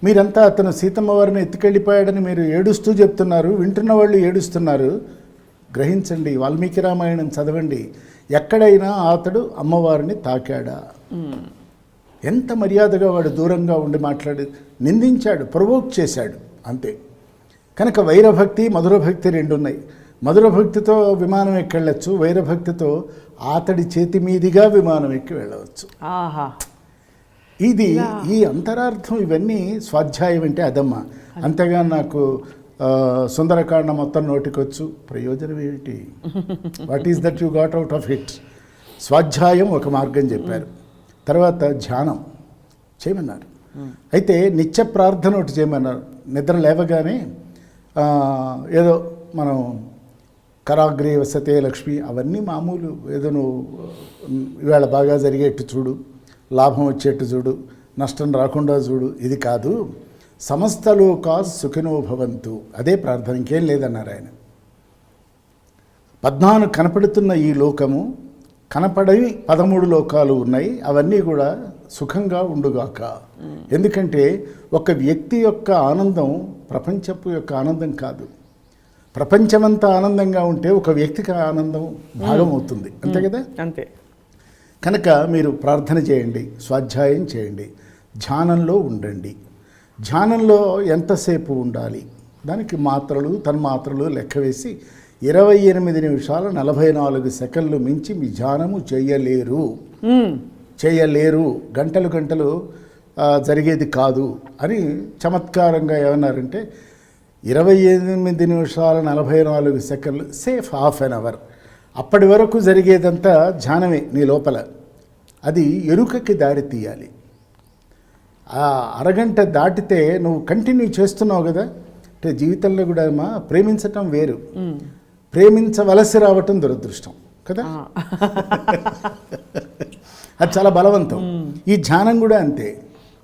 మీరంతా అతను సీతమ్మ వారిని ఎత్తుకెళ్ళిపోయాడని మీరు ఏడుస్తూ చెప్తున్నారు, వింటున్న వాళ్ళు ఏడుస్తున్నారు. గ్రహించండి, వాల్మీకి రామాయణం చదవండి. ఎక్కడైనా అతడు అమ్మవారిని తాకాడా? ఎంత మర్యాదగా వాడు దూరంగా ఉండి మాట్లాడి నిందించాడు, ప్రొవోక్ చేశాడు, అంతే. కనుక వైరభక్తి మధురభక్తి 2 ఉన్నాయి. మధుర భక్తితో విమానం ఎక్కి వెళ్ళచ్చు, వైరభక్తితో అతడి చేతి మీదుగా విమానం ఎక్కి వెళ్ళవచ్చు. ఆహా, ఇది ఈ అంతరార్థం. ఇవన్నీ స్వాధ్యాయం అంటే అదమ్మా. అంతేగా నాకు సుందరకాండ మొత్తం నోటికొచ్చు, ప్రయోజనం ఏమిటి? What is that you got out of it? స్వాధ్యాయం ఒక మార్గం చెప్పారు. తర్వాత ధ్యానం చేయమన్నారు. అయితే నిత్య ప్రార్థన ఒకటి చేయమన్నారు. నిద్ర లేవగానే ఏదో మనం కరాగ్రే వసతే లక్ష్మి అవన్నీ మామూలు, ఏదో నువ్వు ఇవాళ బాగా జరిగేట్టు చూడు, లాభం వచ్చేట్టు చూడు, నష్టం రాకుండా చూడు, ఇది కాదు. సమస్త లోకా సుఖినో భవంతు, అదే ప్రార్థన, ఇంకేం లేదన్నారు ఆయన. 14 కనపడుతున్న ఈ లోకము, కనపడవి 13 లోకాలు ఉన్నాయి, అవన్నీ కూడా సుఖంగా ఉండుగాక. ఎందుకంటే ఒక వ్యక్తి యొక్క ఆనందం ప్రపంచపు యొక్క ఆనందం కాదు. ప్రపంచమంతా ఆనందంగా ఉంటే ఒక వ్యక్తికి ఆనందం భాగం అవుతుంది, అంతే కదా? అంతే. కనుక మీరు ప్రార్థన చేయండి, స్వాధ్యాయం చేయండి, ధ్యానంలో ఉండండి. ధ్యానంలో ఎంతసేపు ఉండాలి? దానికి మాత్రలు తన్మాత్రలు లెక్క వేసి 28 నిమిషాల 44 సెకండ్లు మించి మీ ధ్యానము చేయలేరు. గంటలు గంటలు జరిగేది కాదు అని చమత్కారంగా ఏమన్నారంటే 28 నిమిషాల 44 సెకండ్లు, సేఫ్ హాఫ్ అన్ అవర్. అప్పటి వరకు జరిగేదంతా ధ్యానమే నీ లోపల. అది ఎరుకకి దారి తీయాలి. ఆ అరగంట దాటితే నువ్వు కంటిన్యూ చేస్తున్నావు కదా. అంటే జీవితంలో కూడా ప్రేమించటం వేరు, ప్రేమించవలసి రావటం దురదృష్టం కదా. అది చాలా బలవంతం. ఈ ధ్యానం కూడా అంతే.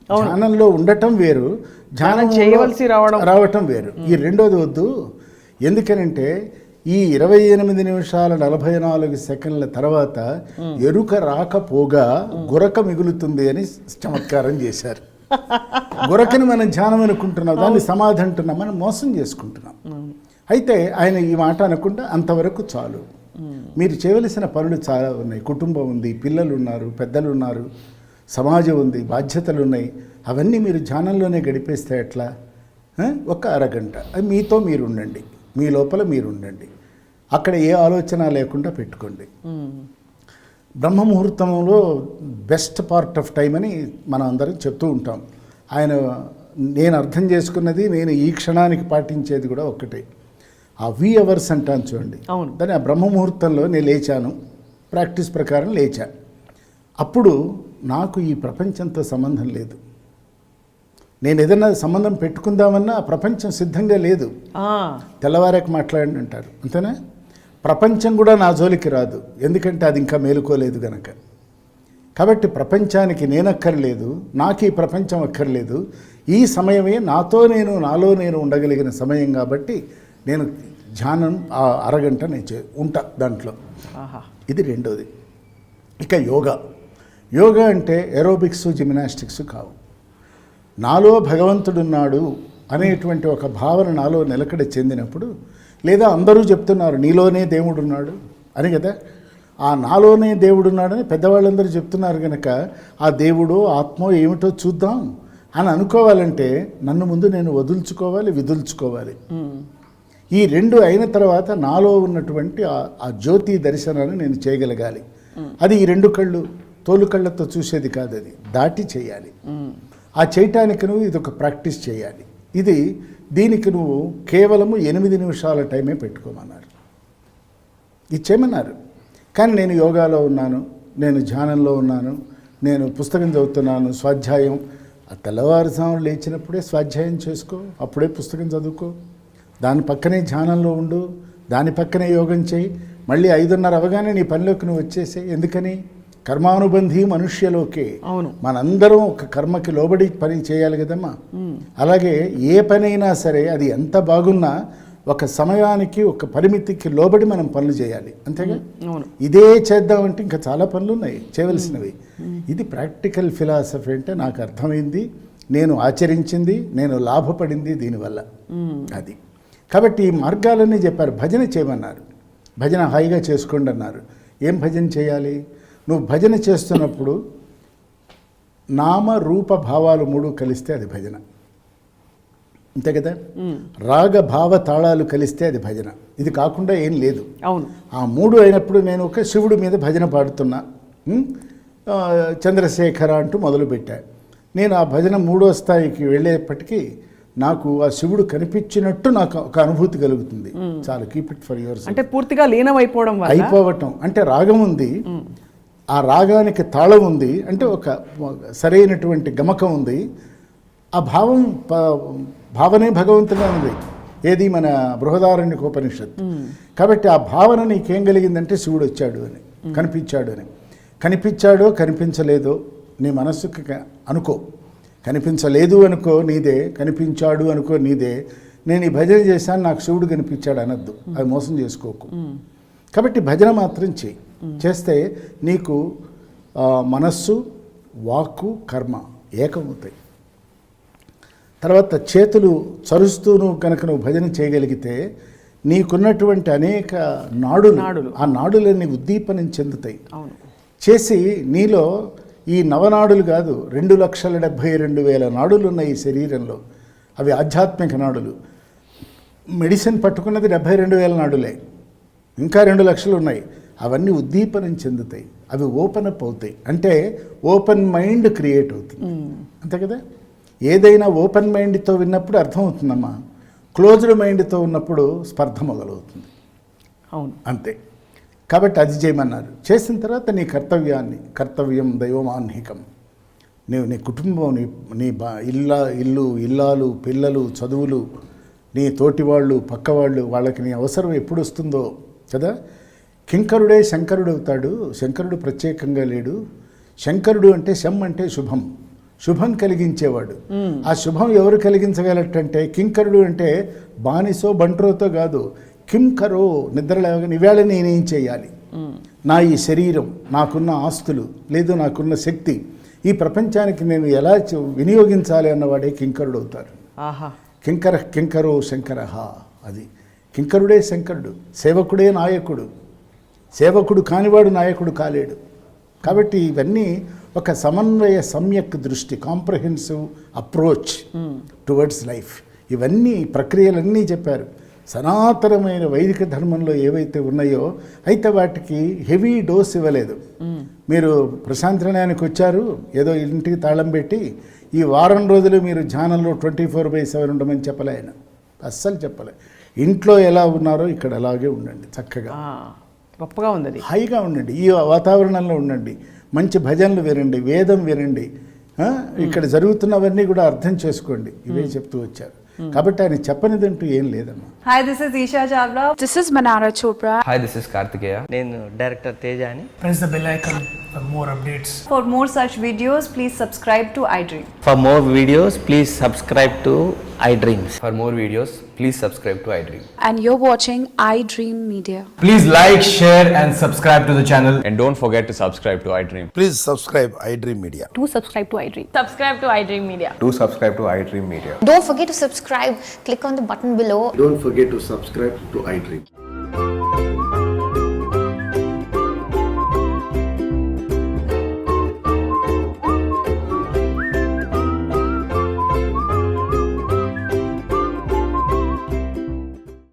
ధ్యానంలో ఉండటం వేరు, ధ్యానం చేయవలసి రావటం వేరు. ఈ రెండోది వద్దు. ఎందుకనంటే ఈ 28 నిమిషాల 44 సెకండ్ల తర్వాత ఎరుక రాకపోగా గురక మిగులుతుంది అని చమత్కారం చేశారు. గురకని మనం ధ్యానం అనుకుంటున్నాం, దాన్ని సమాధి అంటున్నాం, మనం మోసం చేసుకుంటున్నాం. అయితే ఆయన ఈ మాట అనకుండా అంతవరకు చాలు. మీరు చేయవలసిన పనులు చాలా ఉన్నాయి. కుటుంబం ఉంది, పిల్లలు ఉన్నారు, పెద్దలు ఉన్నారు, సమాజం ఉంది, బాధ్యతలు ఉన్నాయి. అవన్నీ మీరు ధ్యానంలోనే గడిపేస్తే ఎట్లా? ఒక అరగంట అది మీతో మీరు ఉండండి, మీ లోపల మీరు ఉండండి. అక్కడ ఏ ఆలోచన లేకుండా పెట్టుకోండి. బ్రహ్మముహూర్తంలో బెస్ట్ పార్ట్ ఆఫ్ టైం అని మనం అందరం చెప్తూ ఉంటాం. నేను అర్థం చేసుకున్నది, నేను ఈ క్షణానికి పాటించేది కూడా ఒక్కటే. ఆ అవర్స్ అంటాను చూడండి, దాన్ని ఆ బ్రహ్మముహూర్తంలో నేను లేచాను, ప్రాక్టీస్ ప్రకారం లేచా. అప్పుడు నాకు ఈ ప్రపంచంతో సంబంధం లేదు. నేను ఏదైనా సంబంధం పెట్టుకుందామన్నా ఆ ప్రపంచం సిద్ధంగా లేదు. తెల్లవారాక మాట్లాడండి అంటారు, అంతేనా? ప్రపంచం కూడా నా జోలికి రాదు, ఎందుకంటే అది ఇంకా మేలుకోలేదు గనక. కాబట్టి ప్రపంచానికి నేను అక్కర్లేదు, నాకు ఈ ప్రపంచం అక్కర్లేదు. ఈ సమయమే నాలో నేను ఉండగలిగిన సమయం కాబట్టి నేను ధ్యానం అరగంట నేను ఉంటా దాంట్లో. ఇది రెండోది. ఇక యోగా అంటే ఏరోబిక్స్, జిమ్నాస్టిక్స్ కావు. నాలో భగవంతుడున్నాడు అనేటువంటి ఒక భావన నాలో నిలకడ చెందినప్పుడు, లేదా అందరూ చెప్తున్నారు నీలోనే దేవుడున్నాడు అని కదా, ఆ నాలోనే దేవుడున్నాడని పెద్దవాళ్ళందరూ చెప్తున్నారు కనుక ఆ దేవుడో ఆత్మో ఏమిటో చూద్దాం అని అనుకోవాలంటే నన్ను ముందు నేను విదుల్చుకోవాలి. ఈ రెండు అయిన తర్వాత నాలో ఉన్నటువంటి ఆ జ్యోతి దర్శనాన్ని నేను చేయగలగాలి. అది ఈ రెండు కళ్ళు తోలు కళ్ళతో చూసేది కాదు, అది దాటి చేయాలి. ఆ చేయటానికి నువ్వు ఇదొక ప్రాక్టీస్ చేయాలి. దీనికి నువ్వు కేవలము 8 నిమిషాల టైమే పెట్టుకోమన్నారు, ఇచ్చేయమన్నారు. కానీ నేను యోగాలో ఉన్నాను, నేను ధ్యానంలో ఉన్నాను, నేను పుస్తకం చదువుతున్నాను, స్వాధ్యాయం. ఆ తెల్లవారుజామున లేచినప్పుడే స్వాధ్యాయం చేసుకో, అప్పుడే పుస్తకం చదువుకో, దాని పక్కనే ధ్యానంలో ఉండు, దాని పక్కనే యోగం చేయి. మళ్ళీ 5:30 అవగానే నీ పనిలోకి నువ్వు వచ్చేసే. ఎందుకని? కర్మానుబంధి మనుష్యలోకే. మనందరం ఒక కర్మకి లోబడి పని చేయాలి కదమ్మా. అలాగే ఏ పనైనా సరే అది ఎంత బాగున్నా ఒక సమయానికి ఒక పరిమితికి లోబడి మనం పనులు చేయాలి, అంతేగా? ఇదే చేద్దామంటే ఇంకా చాలా పనులు ఉన్నాయి చేయవలసినవి. ఇది ప్రాక్టికల్ ఫిలాసఫీ అంటే నాకు అర్థమైంది, నేను ఆచరించింది, నేను లాభపడింది దీనివల్ల. అది కాబట్టి ఈ మార్గాలన్నీ చెప్పారు. భజన చేయమన్నారు, భజన హాయిగా చేసుకోండి అన్నారు. ఏం భజన చేయాలి? నువ్వు భజన చేస్తున్నప్పుడు నామ రూప భావాలు 3 కలిస్తే అది భజన. అంతే కదా. రాగ భావ తాళాలు కలిస్తే అది భజన. ఇది కాకుండా ఏం లేదు. అవును. ఆ మూడు అయినప్పుడు నేను ఒక శివుడి మీద భజన పాడుతున్నా, చంద్రశేఖర అంటూ మొదలుపెట్టా. నేను ఆ భజన 3వ స్థాయికి వెళ్ళేప్పటికీ నాకు ఆ శివుడు కనిపించినట్టు నాకు ఒక అనుభూతి కలుగుతుంది. చాలు, కీప్ ఇట్ ఫర్ యువర్. అంటే పూర్తిగా లీనమైపోవడం వల్ల అయిపోవటం అంటే రాగం ఉంది, ఆ రాగానికి తాళం ఉంది, అంటే ఒక సరైనటువంటి గమకం ఉంది. ఆ భావనే భగవంతుగా ఉంది. ఏది మన బృహదారణ్యకోపనిషత్తు. కాబట్టి ఆ భావన నీకేం కలిగిందంటే శివుడు వచ్చాడు అని, కనిపించాడు అని. కనిపించాడో కనిపించలేదో నీ మనస్సుకి అనుకో. కనిపించలేదు అనుకో నీదే, కనిపించాడు అనుకో నీదే. నేను ఈ భజన చేశాను, నాకు శివుడు కనిపించాడు అనద్దు, అది మోసం చేసుకోకు. కాబట్టి భజన మాత్రం చేయి. చేస్తే నీకు మనస్సు, వాక్కు, కర్మ ఏకమవుతాయి. తర్వాత చేతులు చరుస్తూను కనుక నువ్వు భజన చేయగలిగితే నీకున్నటువంటి అనేక నాడులు, ఆ నాడులన్నీ ఉద్దీపనం చెందుతాయి. చేసి నీలో ఈ నవనాడులు కాదు, 2,72,000 నాడులు ఉన్నాయి ఈ శరీరంలో. అవి ఆధ్యాత్మిక నాడులు. మెడిసిన్ పట్టుకున్నది 72,000 నాడులే, ఇంకా 2 లక్షలు ఉన్నాయి. అవన్నీ ఉద్దీపనం చెందుతాయి, అవి ఓపెన్ అప్ అవుతాయి. అంటే ఓపెన్ మైండ్ క్రియేట్ అవుతుంది. అంతే కదా. ఏదైనా ఓపెన్ మైండ్తో విన్నప్పుడు అర్థమవుతుందమ్మా, క్లోజ్డ్ మైండ్తో ఉన్నప్పుడు స్పర్ధ మొదలవుతుంది. అవును, అంతే. కాబట్టి అది చేయమన్నారు. చేసిన తర్వాత నీ కర్తవ్యం దైవమాన్హికం. నీ కుటుంబం, నీ ఇల్లు, ఇల్లాలు, పిల్లలు, చదువులు, నీ తోటివాళ్ళు, పక్కవాళ్ళు, వాళ్ళకి నీ అవసరం ఎప్పుడు వస్తుందో కదా. కింకరుడే శంకరుడు అవుతాడు. శంకరుడు ప్రత్యేకంగా లేడు. శంకరుడు అంటే శం అంటే శుభం కలిగించేవాడు. ఆ శుభం ఎవరు కలిగించగలటంటే కింకరుడు అంటే బానిసో బంట్రోతో కాదు. కింకరో, నిద్ర లేవగానే ఇవాళ నేనేం చేయాలి, నా ఈ శరీరం, నాకున్న ఆస్తులు, లేదు నాకున్న శక్తి, ఈ ప్రపంచానికి నేను ఎలా వినియోగించాలి అన్నవాడే కింకరుడు అవుతారు. కింకరో శంకరహ. అది కింకరుడే శంకరుడు, సేవకుడే నాయకుడు. సేవకుడు కానివాడు నాయకుడు కాలేడు. కాబట్టి ఇవన్నీ ఒక సమన్వయ సమ్యక్ దృష్టి, కాంప్రహెన్సివ్ అప్రోచ్ టువర్డ్స్ లైఫ్. ఇవన్నీ ప్రక్రియలన్నీ చెప్పారు. సనాతనమైన వైదిక ధర్మంలో ఏవైతే ఉన్నాయో అయితే వాటికి హెవీ డోస్ ఇవ్వలేదు. మీరు ప్రశాంతనానికి వచ్చారు, ఏదో ఇంటికి తాళం పెట్టి ఈ వారం రోజులు మీరు ధ్యానంలో 24/7 ఉండమని చెప్పలే ఆయన. అస్సలు చెప్పలే. ఇంట్లో ఎలా ఉన్నారో ఇక్కడ అలాగే ఉండండి, చక్కగా గొప్పగా ఉంది, హాయిగా ఉండండి, ఈ వాతావరణంలో ఉండండి, మంచి భజనలు వినండి, వేదం వినండి, ఇక్కడ జరుగుతున్నవన్నీ కూడా అర్థం చేసుకోండి. ఇవే చెప్తూ వచ్చారు. కాబట్టి ఆయన చెప్పనిదంటూ ఏం లేదమ్మా. Hi, this is Isha Chavla. This is Manara Chopra. Hi, this is Kartikeya. నేను డైరెక్టర్ తేజ అని. Press the bell icon for more updates. For more such videos, please subscribe to iDream. For more videos, please subscribe to iDreams. For more videos, please subscribe to iDream. And you're watching iDream Media. Please like, share and subscribe to the channel. And don't forget to subscribe to iDream. Please subscribe iDream Media. Do subscribe to iDream. Subscribe to iDream Media. Do subscribe to iDream Media. Don't forget to subscribe. Click on the button below. Don't forget to subscribe to iDream.